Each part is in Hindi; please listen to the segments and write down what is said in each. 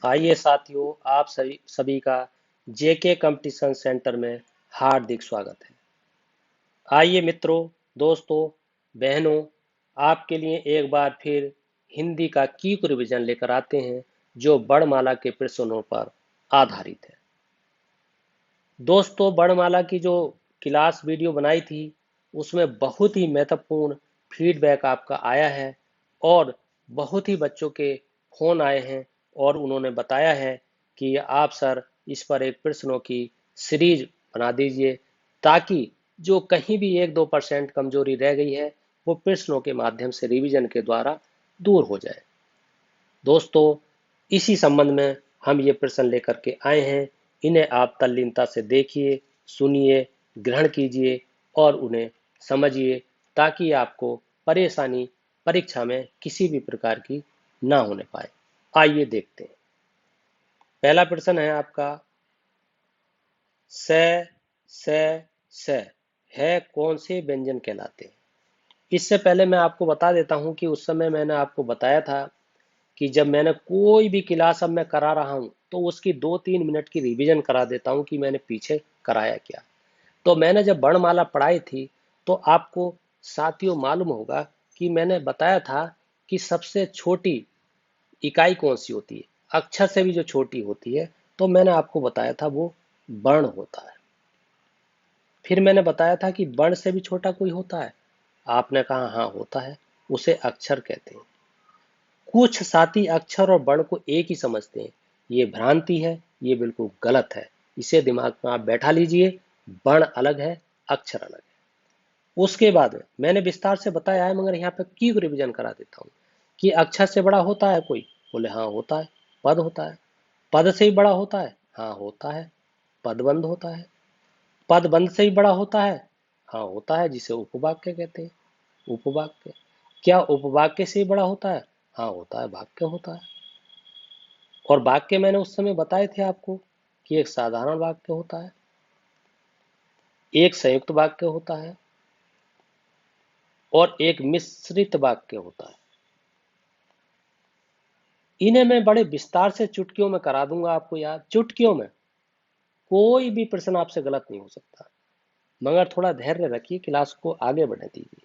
आइए साथियों, आप सभी सभी का जेके कंपटीशन सेंटर में हार्दिक स्वागत है। आइए मित्रों, दोस्तों, बहनों, आपके लिए एक बार फिर हिंदी का क्विक रिवीजन लेकर आते हैं जो वर्णमाला के प्रश्नों पर आधारित है। दोस्तों, वर्णमाला की जो क्लास वीडियो बनाई थी उसमें बहुत ही महत्वपूर्ण फीडबैक आपका आया है और बहुत ही बच्चों के फोन आए हैं और उन्होंने बताया है कि आप सर इस पर एक प्रश्नों की सीरीज बना दीजिए ताकि जो कहीं भी 1-2% कमजोरी रह गई है वो प्रश्नों के माध्यम से रिवीजन के द्वारा दूर हो जाए। दोस्तों, इसी संबंध में हम ये प्रश्न लेकर के आए हैं। इन्हें आप तल्लीनता से देखिए, सुनिए, ग्रहण कीजिए और उन्हें समझिए ताकि आपको परेशानी परीक्षा में किसी भी प्रकार की ना होने पाए। आइए देखते हैं। पहला प्रश्न है आपका, स स स है कौन से व्यंजन कहलाते हैं? इससे पहले मैं आपको बता देता हूं कि उस समय मैंने आपको बताया था कि जब मैंने कोई भी क्लास अब मैं करा रहा हूं तो उसकी 2-3 मिनट की रिवीजन करा देता हूं कि मैंने पीछे कराया क्या। तो मैंने जब वर्णमाला पढ़ाई थी तो आपको साथियों मालूम होगा कि मैंने बताया था कि सबसे छोटी इकाई कौन सी होती है, अक्षर से भी जो छोटी होती है, तो मैंने आपको बताया था वो वर्ण होता है। फिर मैंने बताया था कि वर्ण से भी छोटा कोई होता है, आपने कहा हाँ होता है, उसे अक्षर कहते हैं। कुछ साथी अक्षर और वर्ण को एक ही समझते हैं, ये भ्रांति है, ये बिल्कुल गलत है। इसे दिमाग में आप बैठा लीजिए, वर्ण अलग है, अक्षर अलग है। उसके बाद मैंने विस्तार से बताया है मगर यहाँ पे की रिवीजन करा देता हूँ कि अक्षर से बड़ा होता है कोई, बोले हाँ होता है, पद होता है। पद से ही बड़ा होता है, हाँ होता है, पदबंध होता है। पदबंध से ही बड़ा होता है, हाँ होता है, जिसे उपवाक्य कहते हैं। उपवाक्य, क्या उपवाक्य से ही बड़ा होता है? हाँ होता है, वाक्य होता है। और वाक्य मैंने उस समय बताए थे आपको कि एक साधारण वाक्य होता है, एक संयुक्त वाक्य होता है और एक मिश्रित वाक्य होता है। इन्हें मैं बड़े विस्तार से चुटकियों में करा दूंगा आपको याद, चुटकियों में। कोई भी प्रश्न आपसे गलत नहीं हो सकता, मगर थोड़ा धैर्य रखिए, क्लास को आगे बढ़ने दीजिए।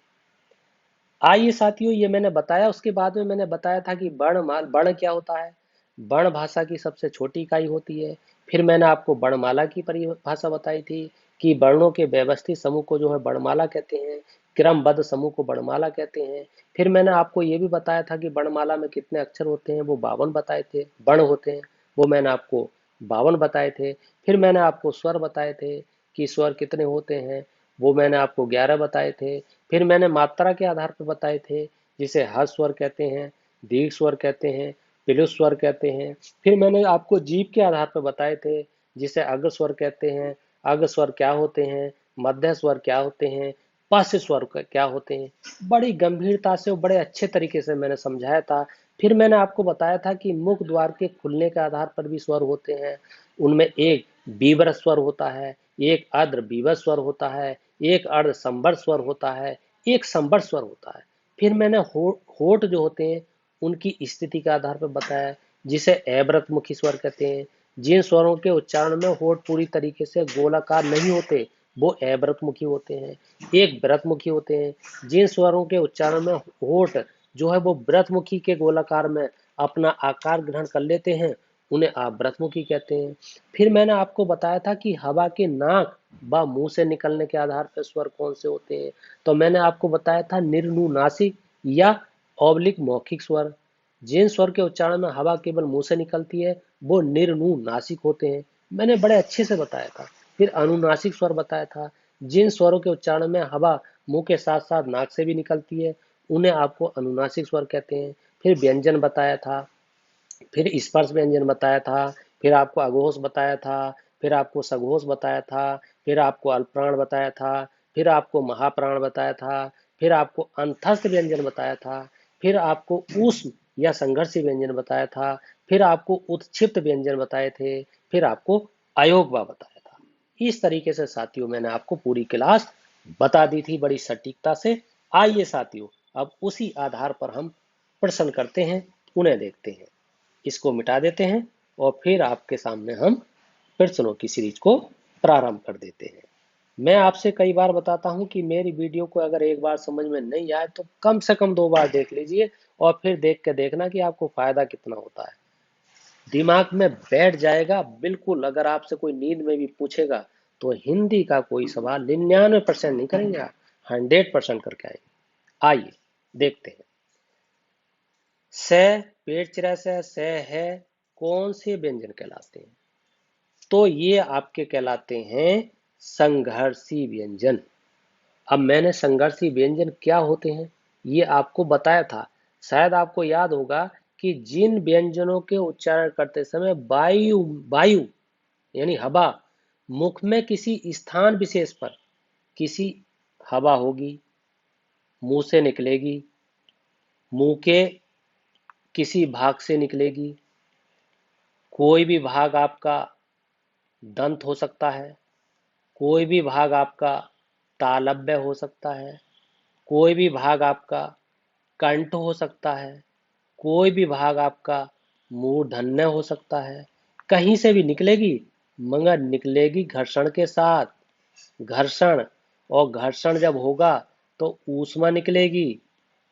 आइए साथियों, ये मैंने बताया, उसके बाद में मैंने बताया था कि वर्ण क्या होता है। वर्ण भाषा की सबसे छोटी इकाई होती है। फिर मैंने आपको वर्णमाला की परिभाषा बताई थी कि वर्णों के व्यवस्थित समूह को जो है वर्णमाला कहते हैं, क्रमबद्ध समूह को वर्णमाला कहते हैं। फिर मैंने आपको ये भी बताया था कि वर्णमाला में कितने अक्षर होते हैं, वो 52 बताए थे, वर्ण होते हैं वो मैंने आपको 52 बताए थे। फिर मैंने आपको स्वर बताए थे कि स्वर कितने होते हैं, वो मैंने आपको 11 बताए थे। फिर मैंने मात्रा के आधार पर बताए थे, जिसे हर्ष स्वर कहते हैं, दीर्घ स्वर कहते हैं, प्लुस स्वर कहते हैं। फिर मैंने आपको जीभ के आधार पर बताए थे, जिसे अग्र स्वर कहते हैं। अग्र स्वर क्या होते हैं, मध्य स्वर क्या होते हैं, पश्च स्वर क्या होते हैं। बड़ी गंभीरता से और बड़े अच्छे तरीके से मैंने समझाया था। फिर मैंने आपको बताया था कि मुख द्वार के खुलने के आधार पर भी स्वर होते हैं। उनमें एक बीवर स्वर होता है, एक अर्ध बीवर स्वर होता है, एक अर्ध संवर स्वर होता है, एक संवर स्वर होता है। फिर मैंने होठ जो होते हैं उनकी स्थिति के आधार पर बताया, जिसे अव्रतमुखी स्वर कहते हैं। जिन स्वरों के उच्चारण में होठ पूरी तरीके से गोलाकार नहीं होते वो अव्रतमुखी होते हैं, एक व्रतमुखी होते हैं। जिन स्वरों के उच्चारण में होठ जो है वो व्रतमुखी के गोलाकार में अपना आकार ग्रहण कर लेते हैं, उन्हें आप व्रतमुखी कहते हैं। फिर मैंने आपको बताया था कि हवा के नाक व मुंह से निकलने के आधार पर स्वर कौन से होते हैं। तो मैंने आपको बताया था निर्नुनासिक या ऑब्लिक मौखिक स्वर। जिन स्वर के उच्चारण में हवा केवल मुंह से निकलती है वो निर्नुनासिक होते हैं, मैंने बड़े अच्छे से बताया था। फिर अनुनासिक स्वर बताया था, जिन स्वरों के उच्चारण में हवा मुंह के साथ साथ नाक से भी निकलती है उन्हें आपको अनुनासिक स्वर कहते हैं। फिर व्यंजन बताया था, फिर स्पर्श व्यंजन बताया था, फिर आपको अघोष बताया था, फिर आपको सघोष बताया था, फिर आपको अल्पप्राण बताया था, फिर आपको महाप्राण बताया था, फिर आपको अंतस्थ व्यंजन बताया था, फिर आपको ऊष्म या संघर्षी व्यंजन बताया था, फिर आपको उत्क्षिप्त व्यंजन बताए थे, फिर आपको अयोगवा बताया था। इस तरीके से साथियों मैंने आपको पूरी क्लास बता दी थी बड़ी सटीकता से। आइए साथियों, अब उसी आधार पर हम प्रश्न करते हैं, उन्हें देखते हैं। इसको मिटा देते हैं और फिर आपके सामने हम प्रश्नों की सीरीज को प्रारंभ कर देते हैं। मैं आपसे कई बार बताता हूं कि मेरी वीडियो को अगर एक बार समझ में नहीं आए तो कम से कम 2 बार देख लीजिए और फिर देख के देखना कि आपको फायदा कितना होता है। दिमाग में बैठ जाएगा बिल्कुल। अगर आपसे कोई नींद में भी पूछेगा तो हिंदी का कोई सवाल 99% नहीं करेंगे आप, 100% करके आएंगे। आइए देखते हैं। स, पेट चिरा से है, कौन से व्यंजन कहलाते हैं? तो ये आपके कहलाते हैं संघर्षी व्यंजन। अब मैंने संघर्षी व्यंजन क्या होते हैं ये आपको बताया था। शायद आपको याद होगा कि जिन व्यंजनों के उच्चारण करते समय वायु वायु यानी हवा मुख में किसी स्थान विशेष पर किसी हवा होगी, मुंह से निकलेगी, मुंह के किसी भाग से निकलेगी, कोई भी भाग आपका दंत हो सकता है, कोई भी भाग आपका तालव्य हो सकता है, कोई भी भाग आपका कंठ हो सकता है, कोई भी भाग आपका मूर्धन्य हो सकता है। कहीं से भी निकलेगी मगर निकलेगी घर्षण के साथ। घर्षण, और घर्षण जब होगा तो ऊष्मा निकलेगी,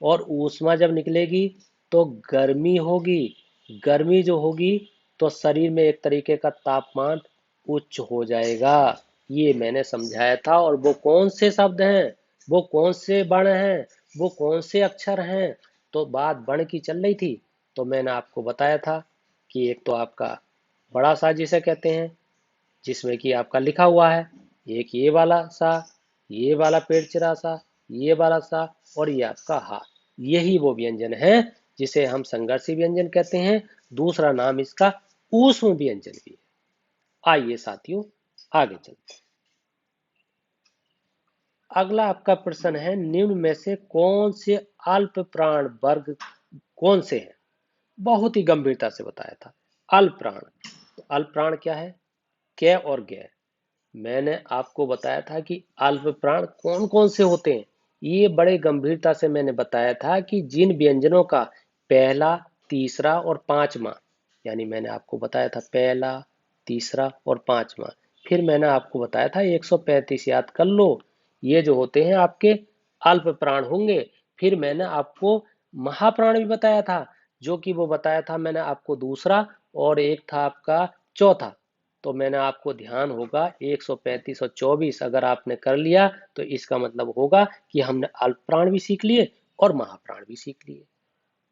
और ऊष्मा जब निकलेगी तो गर्मी होगी। गर्मी जो होगी तो शरीर में एक तरीके का तापमान उच्च हो जाएगा। ये मैंने समझाया था। और वो कौन से शब्द हैं, वो कौन से वर्ण हैं, वो कौन से अक्षर हैं? तो बात वर्ण की चल रही थी तो मैंने आपको बताया था कि एक तो आपका बड़ा सा जिसे कहते हैं जिसमें कि आपका लिखा हुआ है, एक ये वाला सा, ये वाला पेड़ चिरा सा, ये वाला सा, और ये आपका हा। यही वो व्यंजन है जिसे हम संघर्षी व्यंजन कहते हैं। दूसरा नाम इसका ऊष्म व्यंजन भी है। आइए साथियों आगे चलते हैं। अगला आपका प्रश्न है, निम्न में से कौन से अल्प प्राण वर्ग कौन से हैं? बहुत ही गंभीरता से बताया था। अल्प प्राण, तो अल्प प्राण क्या है? कै और गै। मैंने आपको बताया था कि अल्प प्राण कौन कौन से होते हैं। ये बड़े गंभीरता से मैंने बताया था कि जिन व्यंजनों का पहला, तीसरा और पांचवा, यानी मैंने आपको बताया था पहला, तीसरा और पांचवा। फिर मैंने आपको बताया था 135 याद कर लो, ये जो होते हैं आपके अल्प प्राण होंगे। फिर मैंने आपको महाप्राण भी बताया था, जो कि वो बताया था मैंने आपको दूसरा, और एक था आपका चौथा। तो मैंने आपको ध्यान होगा 135 और 24 अगर आपने कर लिया तो इसका मतलब होगा कि हमने अल्प प्राण भी सीख लिए और महाप्राण भी सीख लिए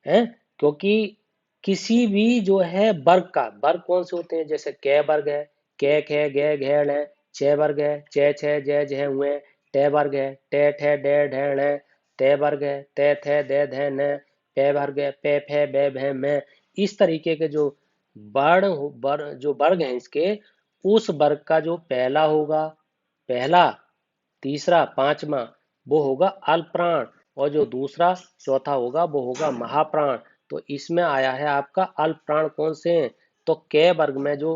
हैं। क्योंकि किसी भी जो है वर्ग का, वर्ग कौन से होते हैं? जैसे कै वर्ग है, कै खे गै घेड़ है। चे वर्ग है, चे छे जय जय हुए। टे वर्ग है, टे ठे डे ढेड़ है। ते वर्ग है, ते थे दे धे न। पे वर्ग है, पे फे बे भे में। इस तरीके के जो जो वर्ग हैं इसके, उस वर्ग का जो पहला होगा, पहला, तीसरा, पांचवा, वो होगा अल्प प्राण, और जो दूसरा, चौथा होगा वो होगा महाप्राण। तो इसमें आया है आपका अल्प प्राण कौन से हैं? तो कै वर्ग में जो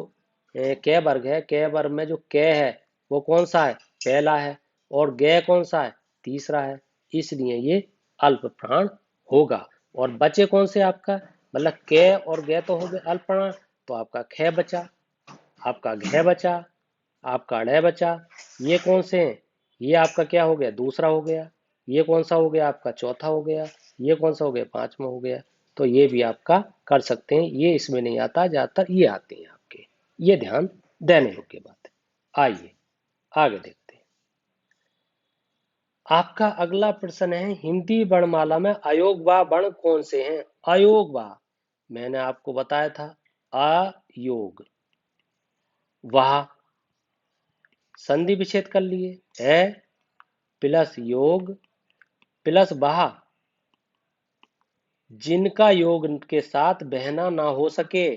कै वर्ग है, कै वर्ग में जो कै है वो कौन सा है? पहला है। और गै कौन सा है? तीसरा है। इसलिए ये अल्प प्राण होगा। और बचे कौन से आपका, मतलब कै और गै तो हो गए अल्प प्राण, तो आपका ख बचा, आपका घ बचा, आपका ड़ बचा। ये कौन से हैं? ये आपका क्या हो गया? दूसरा हो गया। ये कौन सा हो गया? आपका चौथा हो गया। ये कौन सा हो गया? पांचवा हो गया। तो ये भी आपका कर सकते हैं। ये इसमें नहीं आता, ज्यादातर ये आते हैं आपके। ये ध्यान देने योग्य बात है। आइए आगे देखते हैं। आपका अगला प्रश्न है, हिंदी वर्णमाला में अयोगवा वर्ण कौन से हैं? अयोगवा मैंने आपको बताया था, अयोग, वाह, संधि विच्छेद कर लिए, है प्लस योग प्लस बहा, जिनका योग के साथ बहना ना हो सके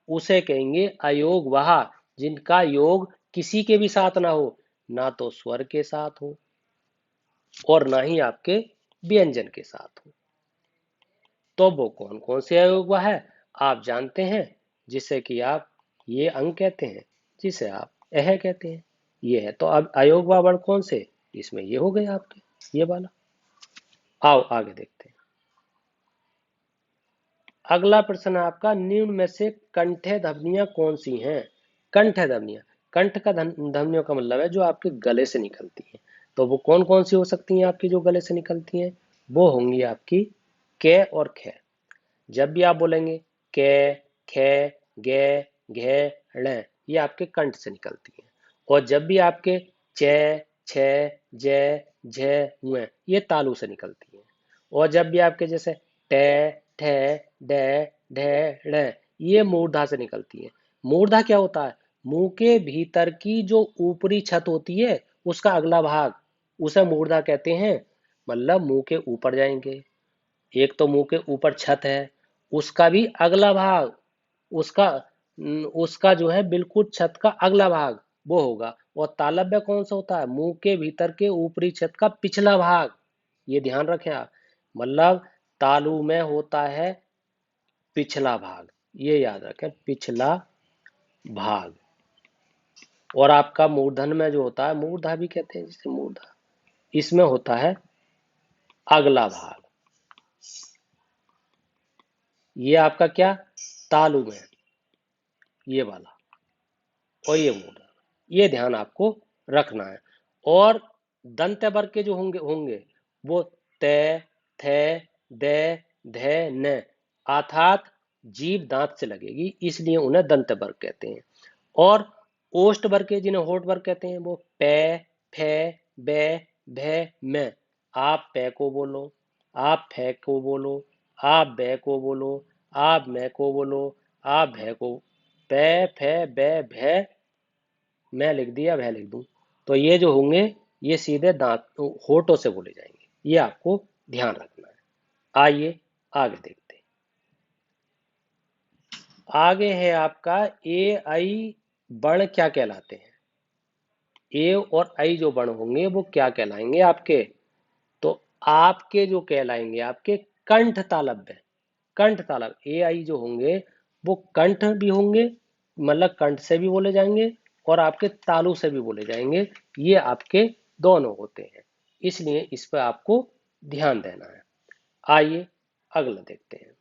उसे कहेंगे अयोग वहा। जिनका योग किसी के भी साथ ना हो, ना तो स्वर के साथ हो और ना ही आपके व्यंजन के साथ हो। तो वो कौन कौन से अयोग वह है आप जानते हैं, जिसे कि आप ये अंग कहते हैं, जिसे आप अह कहते हैं। ये है। तो अब अयोग व वर्ण कौन से? इसमें ये हो गए आपके, ये वाला। आओ आगे देखते हैं। अगला प्रश्न है आपका, निम्न में से कंठे ध्वनियां कौन सी हैं? कंठ ध्वनियां, कंठ का ध्वनियों का मतलब है जो आपके गले से निकलती हैं। तो वो कौन कौन सी हो सकती हैं आपकी जो गले से निकलती हैं? वो होंगी आपकी क और ख। जब भी आप बोलेंगे क, ख, ग, घ, ण, ये आपके कंठ से निकलती हैं। और जब भी आपके च, छ, ज, झ, व, ये तालू से निकलती हैं। और जब भी आपके जैसे ट, ठ, ड, ढ, ण, ये मूर्धा से निकलती है। मूर्धा क्या होता है? मुंह के भीतर की जो ऊपरी छत होती है उसका अगला भाग, उसे मूर्धा कहते हैं। मतलब मुंह के ऊपर जाएंगे, एक तो मुंह के ऊपर छत है, उसका भी अगला भाग, उसका उसका जो है बिल्कुल छत का अगला भाग वो होगा। और तालव्य कौन सा होता है? मुंह के भीतर के ऊपरी छत का पिछला भाग। ये ध्यान रखें आप। मतलब तालु में होता है पिछला भाग, ये याद रखें, पिछला भाग। और आपका मूर्धन में जो होता है, मूर्धा भी कहते हैं जिसे मूर्धा, इसमें होता है अगला भाग। ये आपका क्या, तालु में ये वाला, और ये मूर्धा, ये ध्यान आपको रखना है। और दंत वर्ग के जो होंगे होंगे वो त, थ, द, ध, न, अर्थात जीभ दांत से लगेगी, इसलिए उन्हें दंत वर्ग कहते हैं। और ओष्ठ वर्ग के जिन्हें होठ वर्ग कहते हैं वो प, फ, ब, भ, म। आप प को बोलो, आप फ को बोलो, आप ब को बोलो, आप म को बोलो, आप भ को, प, फ, ब, भ, मैं लिख दिया, वह लिख दूं, तो ये जो होंगे ये सीधे दांत होठों से बोले जाएंगे, ये आपको ध्यान रखना है। आइए आगे देखते हैं। आगे है आपका ए आई वर्ण क्या कहलाते हैं? ए और आई जो वर्ण होंगे वो क्या कहलाएंगे आपके? तो आपके जो कहलाएंगे आपके कंठ तालव्य। कंठ तालव्य ए आई जो होंगे वो कंठ भी होंगे, मतलब कंठ से भी बोले जाएंगे और आपके तालु से भी बोले जाएंगे। ये आपके दोनों होते हैं, इसलिए इस पर आपको ध्यान देना है। आइए अगला देखते हैं।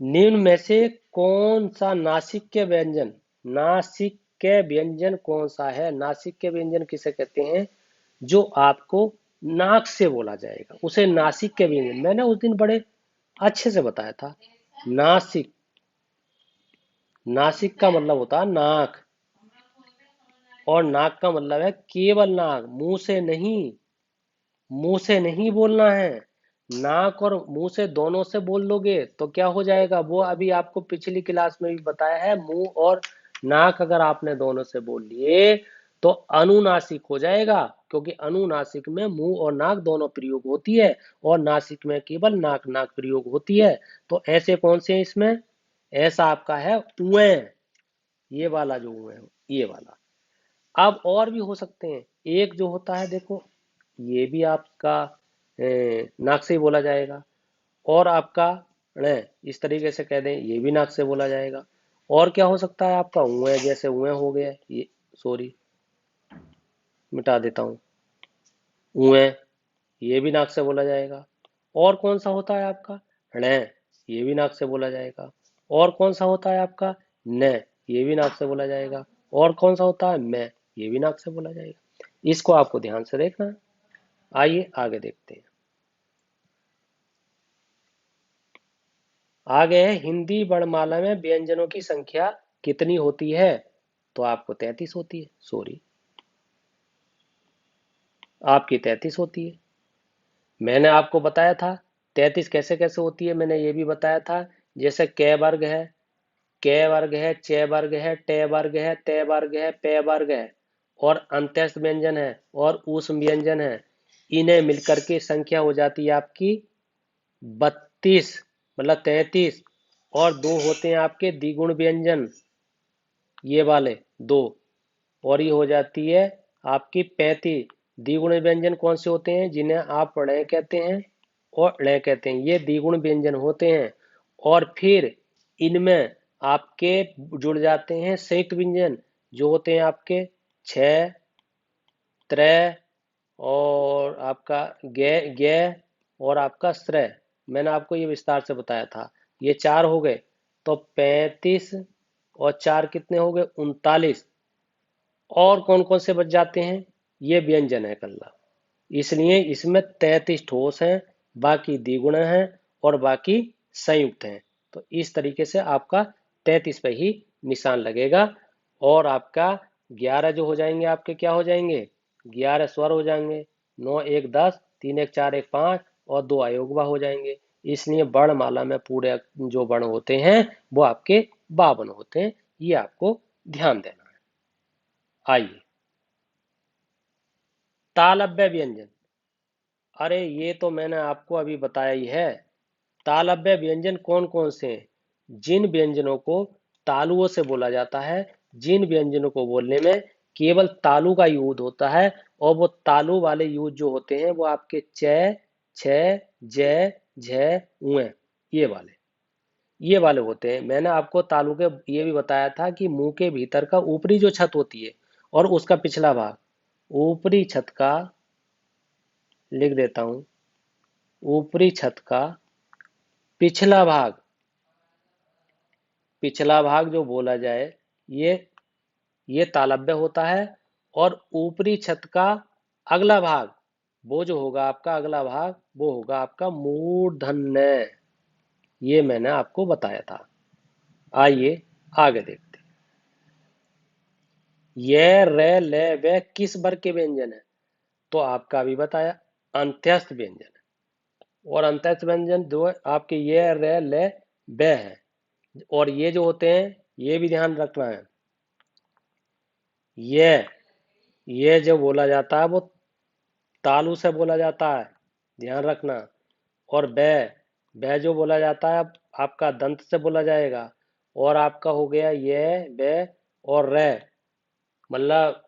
निम्न में से कौन सा नासिक्य व्यंजन, नासिक्य व्यंजन कौन सा है? नासिक्य व्यंजन किसे कहते हैं? जो आपको नाक से बोला जाएगा उसे नासिक्य व्यंजन, मैंने उस दिन बड़े अच्छे से बताया था। नासिक, नासिक का मतलब होता है नाक, और नाक का मतलब है केवल नाक, मुंह से नहीं, मुंह से नहीं बोलना है। नाक और मुंह से दोनों से बोल लोगे तो क्या हो जाएगा, वो अभी आपको पिछली क्लास में भी बताया है। मुंह और नाक अगर आपने दोनों से बोल लिए तो अनुनासिक हो जाएगा, क्योंकि अनुनासिक में मुंह और नाक दोनों प्रयोग होती है और नासिक में केवल नाक नाक प्रयोग होती है। तो ऐसे कौन से हैं इसमें? ऐसा आपका है उए, ये वाला जो उए है, ये वाला। अब और भी हो सकते हैं। एक जो होता है देखो, ये भी आपका नाक से ही बोला जाएगा, और आपका ण, इस तरीके से कह दें ये भी नाक से बोला जाएगा। और क्या हो सकता है आपका उए, जैसे उए हो गया ये, सॉरी मिटा देता हूँ, उए, ये भी नाक से बोला जाएगा। और कौन सा होता है आपका ण, ये भी नाक से बोला जाएगा। और कौन सा होता है आपका न, ये भी नाक से बोला जाएगा। और कौन सा होता है मैं, ये भी नाक से बोला जाएगा। इसको आपको ध्यान से देखना है। आइए आगे देखते हैं। आगे है, हिंदी वर्णमाला में व्यंजनों की संख्या कितनी होती है? तो आपको 33 होती है, सॉरी, आपकी 33 होती है। मैंने आपको बताया था 33 कैसे कैसे होती है, मैंने ये भी बताया था। जैसे क वर्ग है, क वर्ग है, च वर्ग है, ट वर्ग है, त वर्ग है, प वर्ग है, और अंत्यस्थ व्यंजन है और ऊष्म व्यंजन है। इन्हें मिलकर के संख्या हो जाती है आपकी 32, मतलब 33। और दो होते हैं आपके द्विगुण व्यंजन, ये वाले दो, और ये हो जाती है आपकी 35। द्विगुण व्यंजन कौन से होते हैं? जिन्हें आप ण कहते हैं और ण कहते हैं, ये द्विगुण व्यंजन होते हैं। और फिर इनमें आपके जुड़ जाते हैं संयुक्त व्यंजन, जो होते हैं आपके छ, त्र, और आपका गे गे, और आपका श्रय, मैंने आपको ये विस्तार से बताया था। ये 4 हो गए, तो 35 और 4 कितने हो गए, 39। और कौन कौन से बच जाते हैं, ये व्यंजन है कल्ला, इसलिए इसमें 33 ठोस हैं, बाकी द्विगुण हैं और बाकी संयुक्त हैं। तो इस तरीके से आपका 33 पे ही निशान लगेगा। और आपका 11 जो हो जाएंगे, आपके क्या हो जाएंगे, 11 स्वर हो जाएंगे। 9 1 10, 3 1 4 1 5 और 2 अयोगवा हो जाएंगे। इसलिए वर्णमाला में पूरे जो वर्ण होते हैं वो आपके 52 होते हैं। ये आपको ध्यान देना है। आइए, तालव्य व्यंजन। अरे ये तो मैंने आपको अभी बताया ही है। तालव्य व्यंजन कौन कौन से हैं, जिन व्यंजनों को तालुओं से बोला जाता है, जिन व्यंजनों को बोलने में केवल तालु का यूज होता है, और वो तालु वाले यूज जो होते हैं वो आपके च, छ, ज, झ, उए, ये वाले होते हैं। मैंने आपको तालु के ये भी बताया था कि मुंह के भीतर का ऊपरी जो छत होती है और उसका पिछला भाग, ऊपरी छत का, लिख देता हूं, ऊपरी छत का पिछला भाग, पिछला भाग जो बोला जाए, ये ये तालव्य होता है। और ऊपरी छत का अगला भाग, वो जो होगा आपका अगला भाग, वो होगा आपका मूर्धन्य। ये मैंने आपको बताया था। आइए आगे देखते हैं। ये रे ले वे किस वर्ग के व्यंजन है, तो आपका अभी बताया, अंत्यस्थ व्यंजन है। और अंत्यस्थ व्यंजन जो है आपके ये रे ले वे है। और ये जो होते हैं, ये भी ध्यान रखना है, ये ये जो बोला जाता है वो तालु से बोला जाता है, ध्यान रखना। और बै, बै जो बोला जाता है आपका दंत से बोला जाएगा। और आपका हो गया ये, बै और रे, मतलब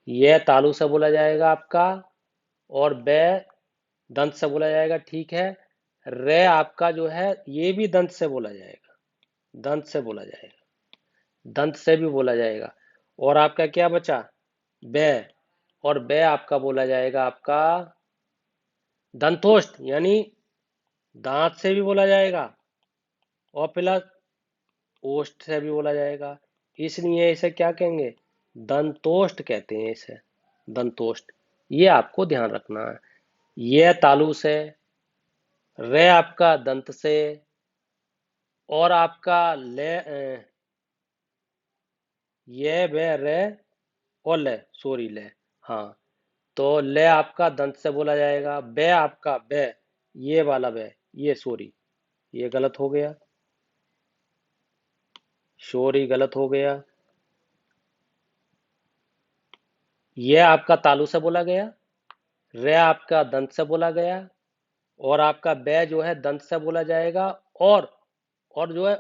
ये तालु से बोला जाएगा आपका, और बै दंत से बोला जाएगा, ठीक है। रे आपका जो है ये भी दंत से बोला जाएगा, दंत से बोला जाएगा, दंत से भी बोला जाएगा। और आपका क्या बचा, बे, और बे आपका बोला जाएगा आपका दंतोष्ठ, यानी दांत से भी बोला जाएगा और प्लस ओष्ठ से भी बोला जाएगा। इसलिए इसे क्या कहेंगे, दंतोष्ठ कहते हैं इसे, दंतोष्ठ। ये आपको ध्यान रखना है। ये तालु से, रे आपका दंत से, और आपका ले ये बे रे और ले, सॉरी ले, हाँ। तो ले आपका दंत से बोला जाएगा, बे आपका बे, ये वाला बे, ये सॉरी, ये गलत हो गया, सॉरी गलत हो गया। ये आपका तालु से बोला गया, रे आपका दंत से बोला गया, और आपका बे जो है दंत से बोला जाएगा, और जो है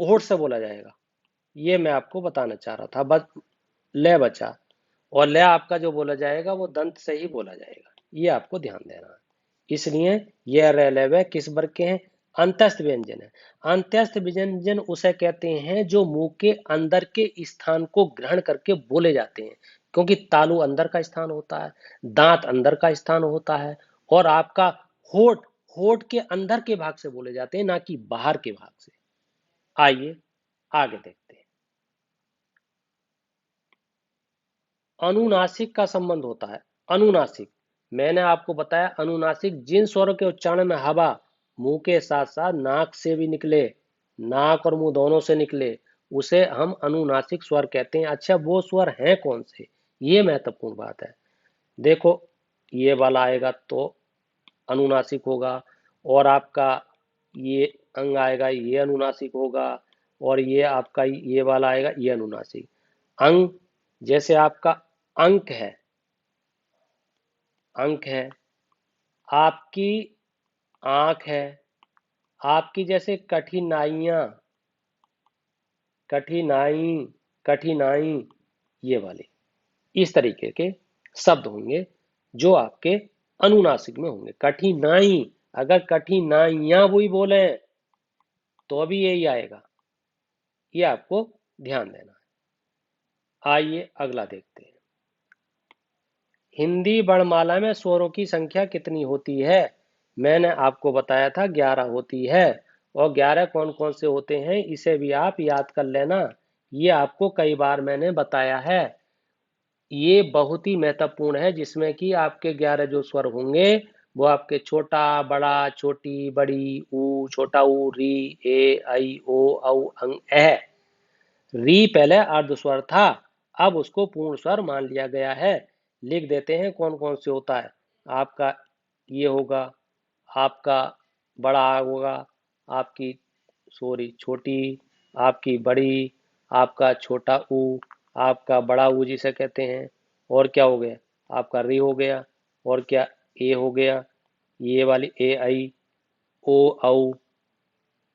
ओठ से बोला जाएगा। ये मैं आपको बताना चाह रहा था, बस ले बचा। और ले आपका जो बोला जाएगा वो दंत से ही बोला जाएगा, ये आपको ध्यान देना है। इसलिए ये रे ले वे किस वर्ग के हैं, अंतस्थ व्यंजन है। अंतस्थ व्यंजन उसे कहते हैं जो मुंह के अंदर के स्थान को ग्रहण करके बोले जाते हैं, क्योंकि तालु अंदर का स्थान होता है, दांत अंदर का स्थान होता है, और आपका होठ, होठ के अंदर के भाग से बोले जाते हैं, ना कि बाहर के भाग से। आइए आगे देखते हैं। अनुनासिक का संबंध होता है। अनुनासिक, मैंने आपको बताया, अनुनासिक जिन स्वरों के उच्चारण में हवा मुंह के साथ साथ नाक से भी निकले, नाक और मुंह दोनों से निकले, उसे हम अनुनासिक स्वर कहते हैं। अच्छा, वो स्वर हैं कौन से, ये महत्वपूर्ण बात है। देखो, ये वाला आएगा तो अनुनासिक होगा, और आपका ये अंग आएगा, ये अनुनासिक होगा, और ये आपका ये वाला आएगा, ये अनुनासिक। अंग, जैसे आपका अंक है, अंक है, आपकी आंख है, आपकी जैसे कठिनाइयां, कठिनाई, कठिनाई, ये वाले, इस तरीके के शब्द होंगे जो आपके अनुनासिक में होंगे। कठिनाई, अगर कठिनाइयां वही बोले तो भी यही आएगा, ये आपको ध्यान देना है। आइए अगला देखते हैं। हिंदी वर्णमाला में स्वरों की संख्या कितनी होती है? मैंने आपको बताया था 11 होती है। और 11 कौन कौन से होते हैं इसे भी आप याद कर लेना। ये आपको कई बार मैंने बताया है। ये बहुत ही महत्वपूर्ण है, जिसमें कि आपके 11 जो स्वर होंगे वो आपके छोटा, बड़ा, छोटी, बड़ी, ऊ, छोटा ऊ, री, ए, ऐ, ओ, औ, अं, ऐ। री पहले अर्ध स्वर था, अब उसको पूर्ण स्वर मान लिया गया है। लिख देते हैं कौन कौन से होता है। आपका ये होगा, आपका बड़ा होगा, आपकी सॉरी छोटी, आपकी बड़ी, आपका छोटा ऊ, आपका बड़ा ऊ जिसे कहते हैं। और क्या हो गया? आपका री हो गया। और क्या? ए हो गया, ये वाली ए आई, ओ औ,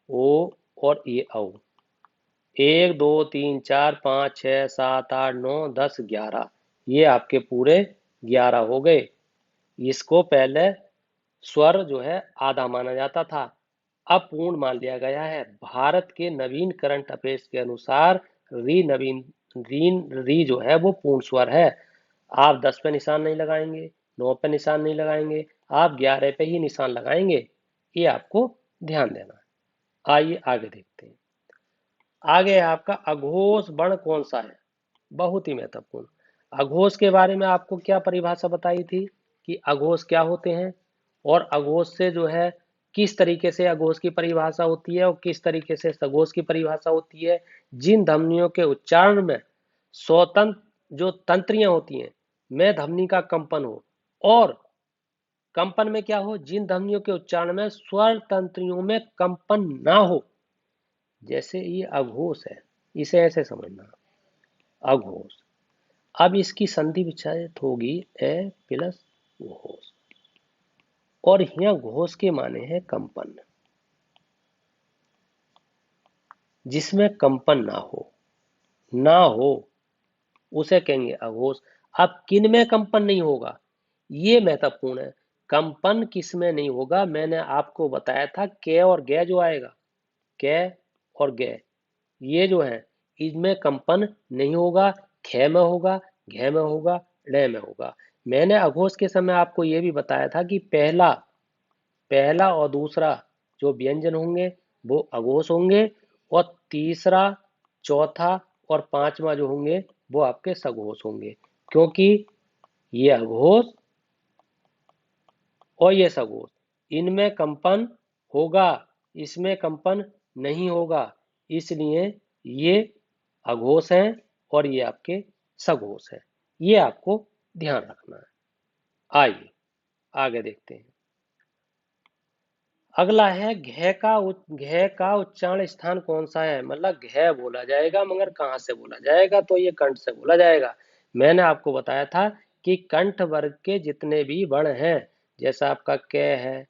ओ और ये औ। 1 2 3 4 5 6 7 8 9 10 11, ये आपके पूरे 11 हो गए। इसको पहले स्वर जो है आधा माना जाता था, अब पूर्ण मान लिया गया है। भारत के नवीन करंट अफेयर्स के अनुसार री जो है वो पूर्ण स्वर है। आप 10 पे निशान नहीं लगाएंगे, 9 पे निशान नहीं लगाएंगे, आप 11 पे ही निशान लगाएंगे। ये आपको ध्यान देना है। आइए आगे देखते हैं। आगे है आपका अघोष वर्ण कौन सा है? बहुत ही महत्वपूर्ण। अघोष के बारे में आपको क्या परिभाषा बताई थी कि अघोष क्या होते हैं, और अघोष से जो है किस तरीके से अघोष की परिभाषा होती है और किस तरीके से सघोष की परिभाषा होती है। जिन ध्वनियों के उच्चारण में स्वतंत्र जो तंत्रियां होती हैं में ध्वनि का कंपन हो, और कंपन में क्या हो, जिन ध्वनियों के उच्चारण में स्वर तंत्रियों में कंपन ना हो, जैसे ये अघोष है, इसे ऐसे समझना, अघोष। अब इसकी संधि विच्छेदित होगी ए प्लस घोष, और यहाँ घोष के माने हैं कंपन, जिसमें कंपन ना हो उसे कहेंगे अघोष। अब किन में कंपन नहीं होगा, ये महत्वपूर्ण है। कंपन किस में नहीं होगा, मैंने आपको बताया था कै और गै जो आएगा, कै और गै, ये जो है इनमें कंपन नहीं होगा। ख में होगा, घ में होगा, ड़ में होगा। मैंने अघोष के समय आपको ये भी बताया था कि पहला पहला और दूसरा जो व्यंजन होंगे वो अघोष होंगे, और तीसरा, चौथा और पांचवा जो होंगे वो आपके सघोष होंगे, क्योंकि ये अघोष और ये सघोष, इनमें कंपन होगा, इसमें कंपन नहीं होगा, इसलिए ये अघोष हैं और ये आपके सघोष हैं। ये आपको ध्यान रखना है। आइए आगे देखते हैं। अगला है घ का उच्चारण स्थान कौन सा है, मतलब घ बोला जाएगा मगर कहाँ से बोला जाएगा, तो ये कंठ से बोला जाएगा। मैंने आपको बताया था कि कंठ वर्ग के जितने भी वर्ण हैं, जैसा आपका क है,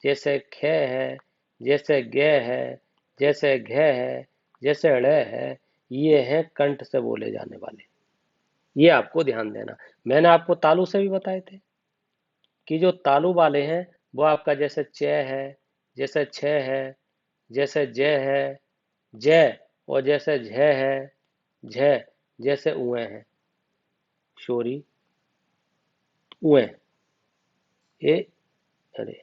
जैसे ख है, जैसे ग है, जैसे घ है, जैसे ड़ है, ये हैं कंठ से बोले जाने वाले। ये आपको ध्यान देना। मैंने आपको तालु से भी बताए थे कि जो तालु वाले हैं वो आपका जैसे च है, जैसे छ है, जैसे ज है, जय, और जैसे झ है, झ, जैसे उए है, शोरी, उए, ए, अरे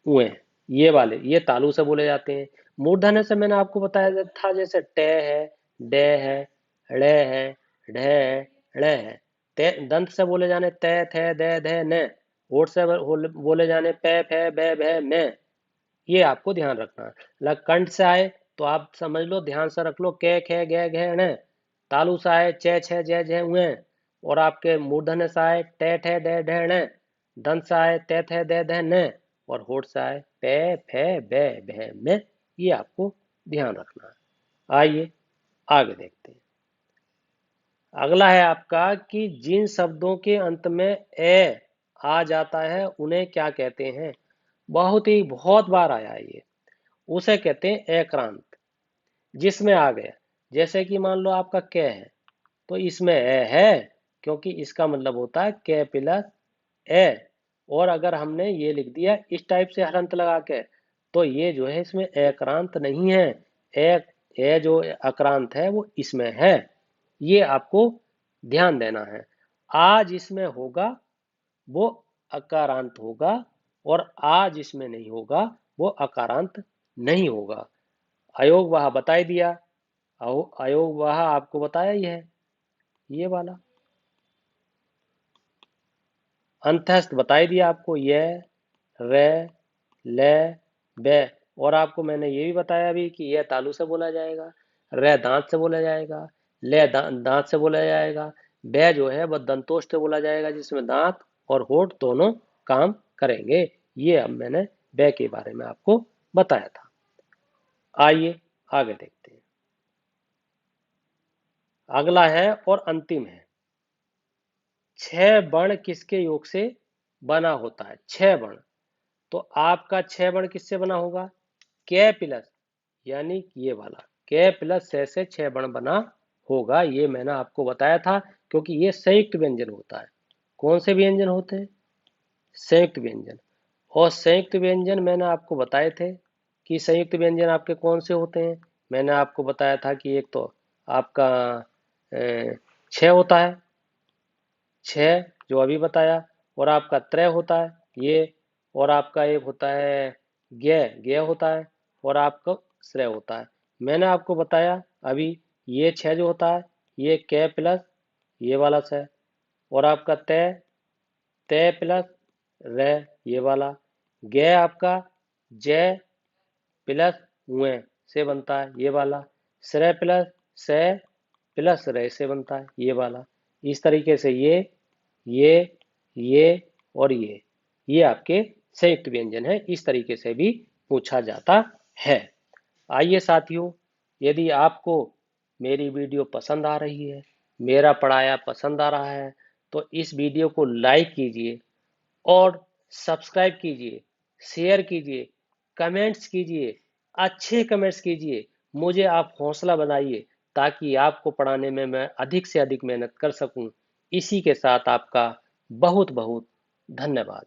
उए, ये वाले ये तालु से बोले जाते हैं। मूर्धन्य से मैंने आपको बताया था, जैसे ट है, ड है, ड़ है, ढ है, ड़ है। दंत से बोले जाने त, थ, द, ध, न। होठ से बोले जाने प, फ, ब, भ, म। ये आपको ध्यान रखना है। मतलब कंठ से आए तो आप समझ लो, ध्यान से रख लो, क, ख, ग, घ, ण। तालु से आए च, छ, ज, झ, उ। और आपके मूर्धन्य से आए ट, ठ, ड, ढ, ण। दंत से आए त, थ, द, ध, न। और होठ से आए प, फ, ब, भ, म। ये आपको ध्यान रखना है। आइए आगे देखते हैं। अगला है आपका कि जिन शब्दों के अंत में ए आ जाता है उन्हें क्या कहते हैं। बहुत बार आया है ये। उसे कहते हैं अक्रांत, जिसमें आ गया। जैसे कि मान लो आपका क है तो इसमें है, क्योंकि इसका मतलब होता है क प्लस ए। और अगर हमने ये लिख दिया इस टाइप से हलंत लगा के, तो ये जो है इसमें अक्रांत नहीं है। ए जो अक्रांत है वो इसमें है। ये आपको ध्यान देना है। आ जिसमें होगा वो अकारांत होगा और आ जिसमें नहीं होगा वो अकारांत नहीं होगा। अयोग वह बता ही दिया। अयोग वह आपको बताया ही है, ये वाला। अंतस्थ बता ही दिया आपको, ये, रे, ले, बे। और आपको मैंने ये भी बताया भी कि यह तालु से बोला जाएगा, रे दांत से बोला जाएगा, ले दांत से बोला जाएगा, बे जो है वह दंतोष्ठ से बोला जाएगा जिसमें दांत और होठ दोनों काम करेंगे। ये अब मैंने बे के बारे में आपको बताया था। आइए आगे देखते हैं। अगला है और अंतिम है, छह वर्ण किसके योग से बना होता है? छह वर्ण। तो आपका छह वर्ण किससे बना होगा? के प्लस, यानी ये वाला के प्लस से छह वर्ण बना होगा। ये मैंने आपको बताया था, क्योंकि ये संयुक्त व्यंजन होता है। कौन से व्यंजन होते हैं? संयुक्त व्यंजन। और संयुक्त व्यंजन मैंने आपको बताए थे कि संयुक्त व्यंजन आपके कौन से होते हैं। मैंने आपको बताया था कि एक तो आपका छह होता है, छह जो अभी बताया, और आपका त्रय होता है ये, और आपका एक होता है ज्ञ होता है, और आपका श्रेय होता है। मैंने आपको बताया अभी, ये छह जो होता है ये क प्लस ये वाला छह, और आपका तय, तय प्लस रे ये वाला, ज्ञ आपका जय प्लस उए से बनता है ये वाला, श्रेय प्लस से प्लस रे से बनता है ये वाला। इस तरीके से ये ये और ये आपके संयुक्त व्यंजन है। इस तरीके से भी पूछा जाता है। आइए साथियों, यदि आपको मेरी वीडियो पसंद आ रही है, मेरा पढ़ाया पसंद आ रहा है, तो इस वीडियो को लाइक कीजिए और सब्सक्राइब कीजिए, शेयर कीजिए, कमेंट्स कीजिए, अच्छे कमेंट्स कीजिए। मुझे आप हौसला बनाइए ताकि आपको पढ़ाने में मैं अधिक से अधिक मेहनत कर सकूं। इसी के साथ आपका बहुत बहुत धन्यवाद।